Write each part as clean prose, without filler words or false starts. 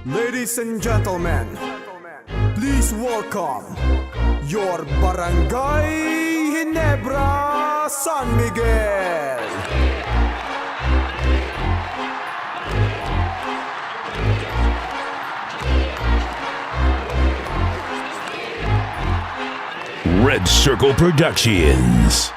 Ladies and gentlemen, please welcome your Barangay Ginebra San Miguel. Red Circle Productions.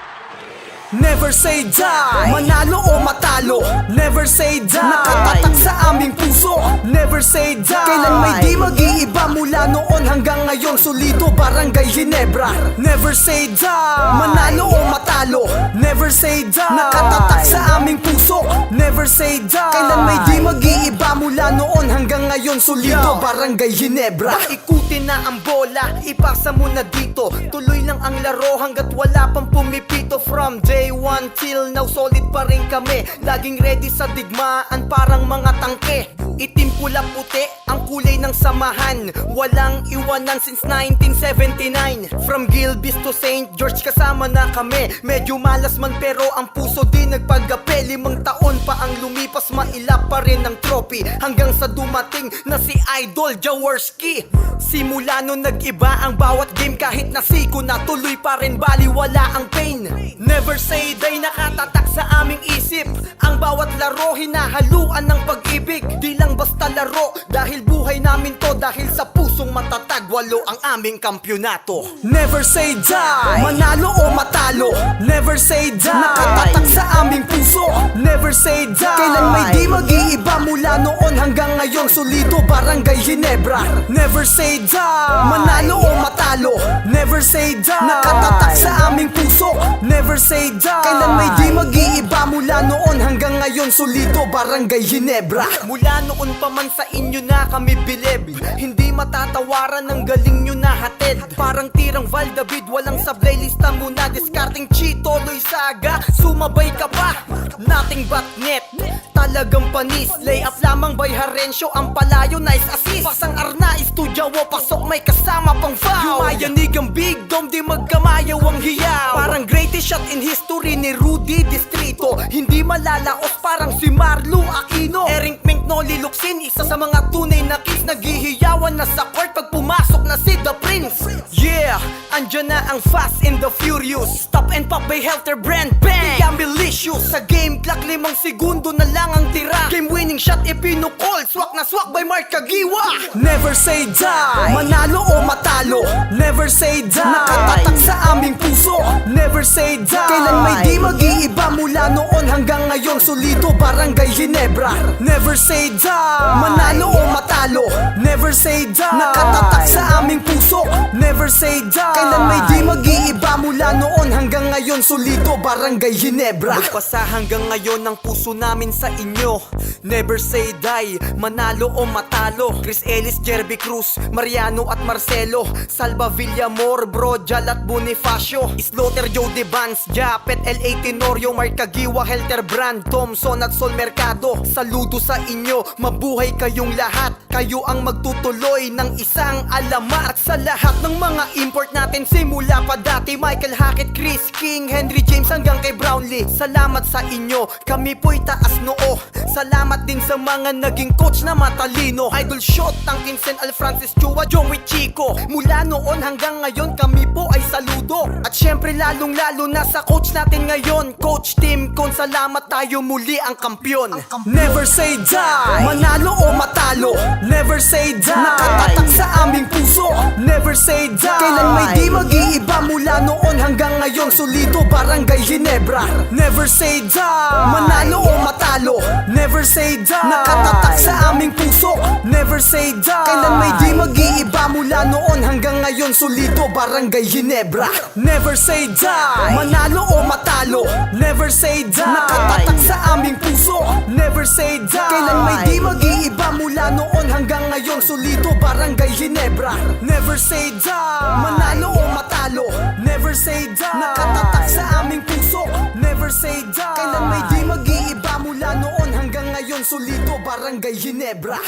Never say die, manalo o matalo. Never say die, nakatatak sa aming puso. Never say die, kailan may di mag-iiba mula noon hanggang ngayon. Solido Barangay Ginebra. Never say die, manalo o matalo. Never say die, nakatatak sa aming puso. Never say die, kailan may di mag-iiba mula noon hanggang ngayon. Solido Barangay Ginebra. Ikutin na ang bola, ipasa mo na dito. Tuloy lang ang laro hanggat wala pang pumipito. From day one till now, solid pa rin kami. Laging ready sa digmaan, parang mga tangke. Itim pula puti, ang kulay ng samahan. Walang iwanan since 1979. From Gilbis to St. George, kasama na kami. Medyo malas man pero ang puso di nagpagape. 5 taon pa ang lumipas, mailap pa rin ang trophy. Hanggang sa dumating na si Idol Jaworski. Simula nun nag-iba ang bawat game, kahit nasiko na tuloy pa rin, baliwala ang pain. Never say die, nakatatak sa aming isip. Ang bawat laro hinahaluan ng pag-ibig. Di lang basta laro, dahil buhay namin to. Dahil sa pusong matatag, 8 ang aming kampyonato. Never say die, manalo o matalo. Never say die, nakatatak sa aming puso. Never say die, kailan may di mag-iiba mula noon hanggang ngayon. Solido Barangay Ginebra. Never say die, manalo o matalo. Never say die, nakatatak sa aming puso. Never say die, kailan may di mag-iiba mula noon hanggang ngayon. Solido Barangay Ginebra. Mula noon pa man sa inyo na kami bilib. Hindi matatawaran ng galing nyo na hatid. Parang tirang Val David, walang sablay, lista muna. Discarding Chito, Loy Saga, sumabay ka pa. Nothing but net, talagang panis. Layup lamang by Harencio, ang palayo nice assist. Pasang Arna, Estudiawo, pasok may kasama pang foul. Yumayanig ang big dome, di magkamayaw ang hiyaw. Parang greatest shot in history ni Rudy Distrito. Hindi malalaos parang si Marlo Aquino. Ering Mink Noli Luksin, isa sa mga tunay na kiss. Naghihiyawan na sa court pag pumasok na si The Prince. Yeah, andyan na ang Fast and the Furious. Stop and pop by Helter Brand Bang. Di ambitious sa game clock, 5 segundo na lang ang tira. Game winning shot ipinukol, swak na swak by Mark Kagiwa. Never say die, manalo o matalo. Never say die, nakatatak sa aming puso. Never say die, kailan may di mag-iiba mula noon hanggang ngayon. Solido Barangay Ginebra. Never say die, manalo o matalo. Never say die, nakatatak sa aming puso. Never say die, kailan may di mag-iiba mula noon hanggang ngayon. Solido Barangay Ginebra. Magpasa hanggang ngayon ang puso namin sa inyo. Never say die, manalo o matalo. Chris Ellis, Jerby Cruz, Mariano at Marcelo, Salva Villamor, Brojal at Bonifacio, Slaughter, Joe Devans, Japet, L.A. Tenorio, Mark Kagiwa, Helter Brand, Thompson at Sol Mercado. Saludo sa inyo, mabuhay kayong lahat. Kayo ang magtutuloy ng isang alamat. At sa lahat ng mga import natin simula pa dati, Michael Hackett, Chris King, Henry James hanggang kay Brownlee. Salamat sa inyo, kami po'y taas noo. Salamat din sa mga naging coach na matalino. Idol Shot, Tangkinsen, Al Francis Chua, Joey Chico. Mula noon hanggang ngayon kami po ay saludo. At syempre lalong lalo na sa coach natin ngayon, Coach Tim Con. Salamat, tayo muli ang kampyon. Never say die, manalo o matalo. Never say die, nakatatak sa aming puso. Never say die, kailan may di mag-iiba mula noon hanggang ngayon. Solido Barangay Ginebra. Never say die, manalo o matalo. Never say die, nakatatak sa aming puso. Never say die, kailan may di mag-iiba mula noon hanggang ngayon. Solido Barangay Ginebra. Never say die, manalo o matalo. Never say die, nakatatak sa aming puso. Never say die, kailan may di mag-iiba mula noon hanggang ngayon. Solido Barangay Ginebra. Never say die, manalo o matalo. Never say die, nakatatak sa aming puso. Never say die, kailan may di mag-iiba mula noon hanggang ngayon. Solido Barangay Ginebra.